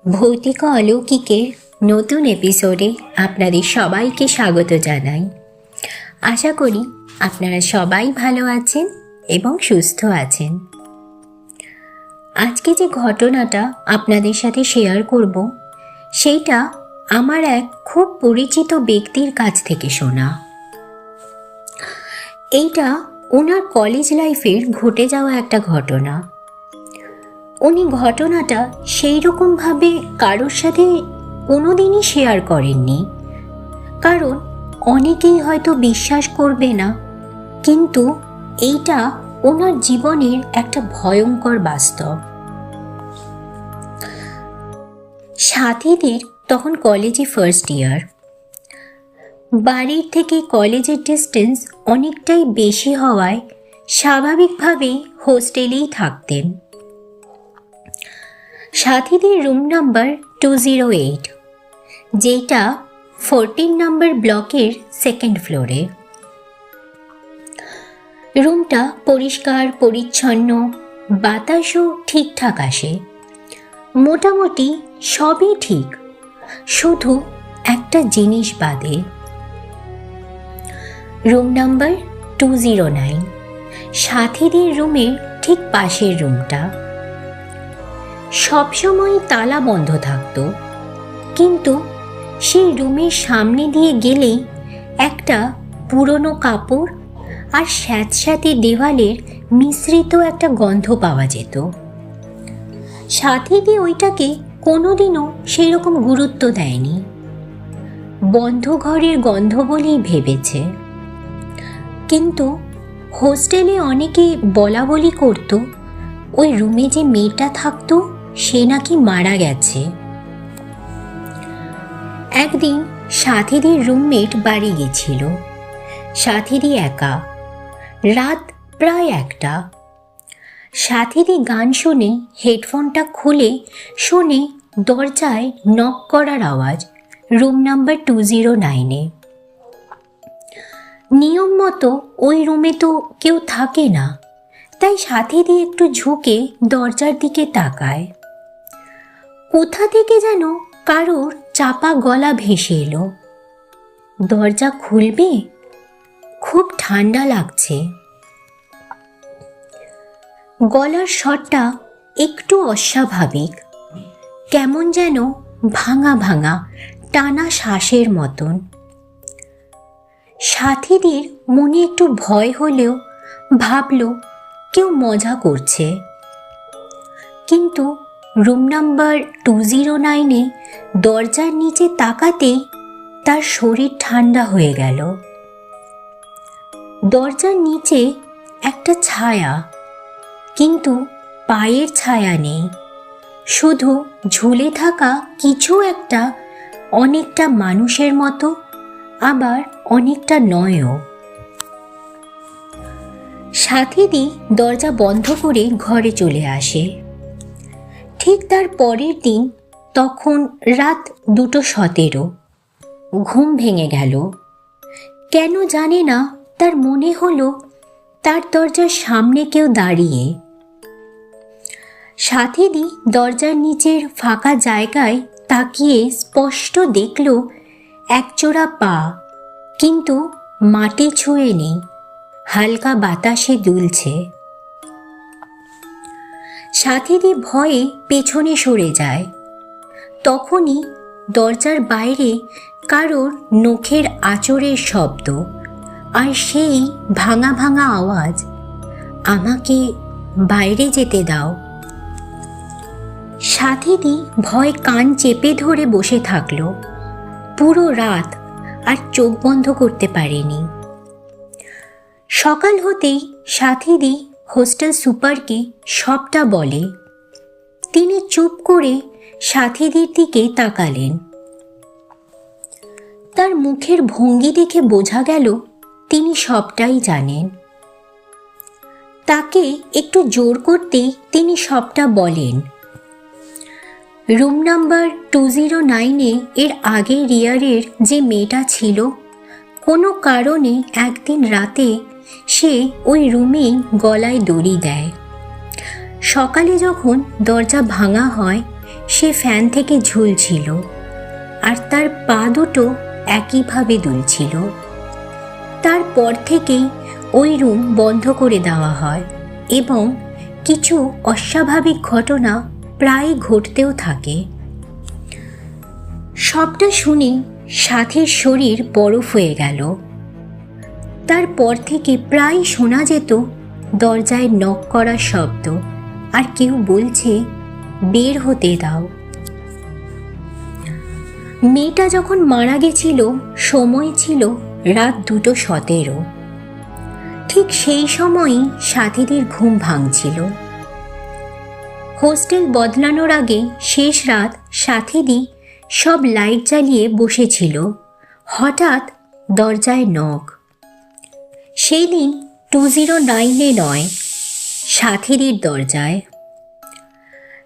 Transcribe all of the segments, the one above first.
ভৌতিক অলৌকিকের নতুন এপিসোডে আপনাদের সবাইকে স্বাগত জানাই। আশা করি আপনারা সবাই ভালো আছেন এবং সুস্থ আছেন। আজকে যে ঘটনাটা আপনাদের সাথে শেয়ার করব সেইটা আমার এক খুব পরিচিত ব্যক্তির কাছ থেকে শোনা। এইটা ওনার কলেজ লাইফের ঘটে যাওয়া একটা ঘটনা। উনি ঘটনাটা সেই রকমভাবে কারোর সাথে কোনোদিনই শেয়ার করেননি, কারণ অনেকেই হয়তো বিশ্বাস করবে না, কিন্তু এইটা ওনার জীবনের একটা ভয়ঙ্কর বাস্তব। সাথীদের তখন কলেজে ফার্স্ট ইয়ার। বাড়ির থেকে কলেজের ডিস্টেন্স অনেকটাই বেশি হওয়ায় স্বাভাবিকভাবেই হোস্টেলেই থাকতেন। সাথীদের রুম নাম্বার 208, যেটা 14 নম্বর ব্লকের সেকেন্ড ফ্লোরে। রুমটা পরিষ্কার পরিচ্ছন্ন, বাতাসও ঠিকঠাক আসে, মোটামুটি সবই ঠিক, শুধু একটা জিনিস বাদে। রুম নাম্বার 209 সাথীদের রুমের ঠিক পাশের রুমটা। সবসময় তালা বন্ধ থাকতো, কিন্তু সেই রুমের সামনে দিয়ে গেলেই একটা পুরনো কাপড় আর স্যাঁতস্যাঁতে দেওয়ালের মিশ্রিত একটা গন্ধ পাওয়া যেত। সাথীদি ওইটাকে কোনোদিনও সেই রকম গুরুত্ব দেয়নি, বন্ধ ঘরের গন্ধ বলেই ভেবেছে। কিন্তু হোস্টেলে অনেকে বলা বলি করতো ওই রুমে যে মেয়েটা থাকতো সে নাকি মারা গেছে। একদিন সাথীদের রুমমেট বাড়ি গেছিল। সাথীদি একা, রাত প্রায় 1টা। সাথীদি গান শুনে হেডফোনটা খুলে শুনে দরজায় নক করার আওয়াজ রুম নাম্বার 209-এ। নিয়ম মতো ওই রুমে তো কেউ থাকে না, তাই সাথীদি একটু ঝুঁকে দরজার দিকে তাকায়। কোথা থেকে যেন কারোর চাপা গলা ভেসে এলো। দরজা খুলবে? খুব ঠান্ডা লাগছে। গলার স্বরটা একটু অস্বাভাবিক, কেমন যেন ভাঙা ভাঙা টানা শ্বাসের মতন। সাথীদের মনে একটু ভয় হলেও ভাবল কেউ মজা করছে, কিন্তু রুম নাম্বার 209-এ দরজার নিচে তাকাতেই তার শরীর ঠান্ডা হয়ে গেল। দরজার নিচে একটা ছায়া, কিন্তু পায়ের ছায়া নেই, শুধু ঝুলে থাকা কিছু একটা, অনেকটা মানুষের মতো, আবার অনেকটা নয়ও। সাথীদি দরজা বন্ধ করে ঘরে চলে আসে। ঠিক তার পরের দিন, তখন রাত 2:17, ঘুম ভেঙে গেল। কেন জানে না, তার মনে হলো তার দরজার সামনে কেউ দাঁড়িয়ে। সাথীদি দরজার নিচের ফাঁকা জায়গায় তাকিয়ে স্পষ্ট দেখল একজোড়া পা, কিন্তু মাটি ছুঁয়ে নেই, হালকা বাতাসে দুলছে। সাথীদি ভয়ে পেছনে সরে যায়। তখনই দরজার বাইরে কারোর নখের আঁচড়ের শব্দ, আর সেই ভাঙা ভাঙা আওয়াজ, আমাকে বাইরে যেতে দাও। সাথীদি ভয় কান চেপে ধরে বসে থাকলো পুরো রাত, আর চোখ বন্ধ করতে পারেনি। সকাল হতেই সাথীদি হোস্টেল সুপারকে সবটা বলে। তিনি চুপ করে সাথীদের দিকে তাকালেন। তার মুখের ভঙ্গি দেখে বোঝা গেল তিনি সবটাই জানেন। তাকে একটু জোর করতেই তিনি সবটা বলেন। রুম নাম্বার 209-এ এর আগে রিয়ারের যে মেয়েটা ছিল, কোনো কারণে একদিন রাতে সে ওই রুমেই গলায় দড়ি দেয়। সকালে যখন দরজা ভাঙা হয়, সে ফ্যান থেকে ঝুলছিল আর তার পা দুটো একইভাবে দুলছিল। তারপর থেকেই ওই রুম বন্ধ করে দেওয়া হয় এবং কিছু অস্বাভাবিক ঘটনা প্রায় ঘটতেও থাকে। সবটা শুনে সাথীর শরীর বরফ হয়ে গেল। তারপর থেকে প্রায় শোনা যেত দরজায় নক করার শব্দ, আর কেউ বলছে, বের হতে দাও। মেয়েটা যখন মারা গেছিল সময় ছিল রাত 2:17। ঠিক সেই সময়ই সাথীদের ঘুম ভাঙছিল। হোস্টেল বদলানোর আগে শেষ রাত সাথীদি সব লাইট জ্বালিয়ে বসেছিল। হঠাৎ দরজায় নক। সেই দিন 209-এ নয়, সাথীদির দরজায়।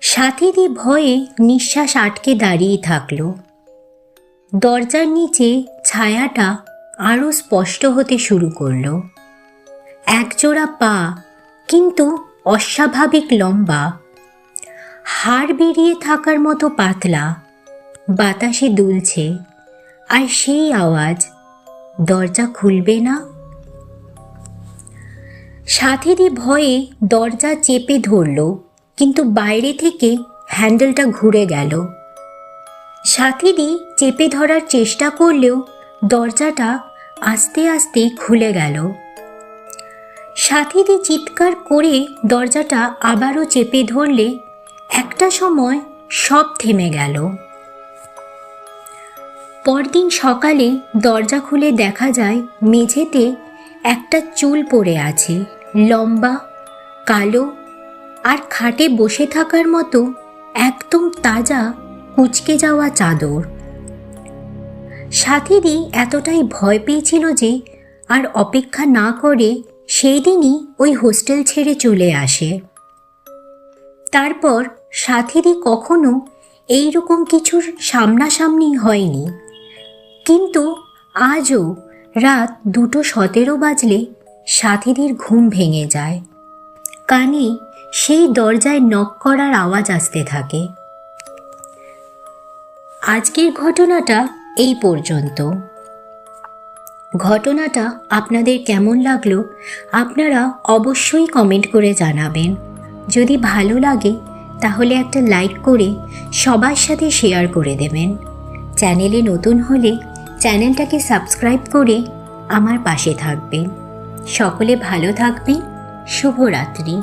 সাথীদি ভয়ে নিঃশ্বাস আটকে দাঁড়িয়ে থাকল। দরজার নিচে ছায়াটা আরও স্পষ্ট হতে শুরু করল। একজোড়া পা, কিন্তু অস্বাভাবিক লম্বা, হাড় বেরিয়ে থাকার মতো পাতলা, বাতাসে দুলছে। আর সেই আওয়াজ, দরজা খুলবে না। সাথীদি ভয়ে দরজা চেপে ধরল, কিন্তু বাইরে থেকে হ্যান্ডেলটা ঘুরে গেল। সাথীদি চেপে ধরার চেষ্টা করলেও দরজাটা আস্তে আস্তে খুলে গেল। সাথীদি চিৎকার করে দরজাটা আবারও চেপে ধরলে একটা সময় সব থেমে গেল। পরদিন সকালে দরজা খুলে দেখা যায় মেঝেতে একটা চুল পড়ে আছে, লম্বা, কালো, আর খাটে বসে থাকার মতো একদম তাজা কুঁচকে যাওয়া চাদর। সাথীদি এতটাই ভয় পেয়েছিল যে আর অপেক্ষা না করে সেই দিনই ওই হোস্টেল ছেড়ে চলে আসে। তারপর সাথীদি কখনো এইরকম কিছুর সামনাসামনি হয়নি। কিন্তু আজও রাত 2:17 বাজলে সাথীদির ঘুম ভেঙে যায়। কানে সেই দরজায় নক করার আওয়াজ আসতে থাকে। আজকের ঘটনাটা এই পর্যন্ত। ঘটনাটা আপনাদের কেমন লাগলো আপনারা অবশ্যই কমেন্ট করে জানাবেন। যদি ভালো লাগে তাহলে একটা লাইক করে সবার সাথে শেয়ার করে দেবেন। চ্যানেলে নতুন হলে চ্যানেলটাকে সাবস্ক্রাইব করে আমার পাশে থাকবেন। সকলে ভালো থাকবেন। শুভরাত্রি।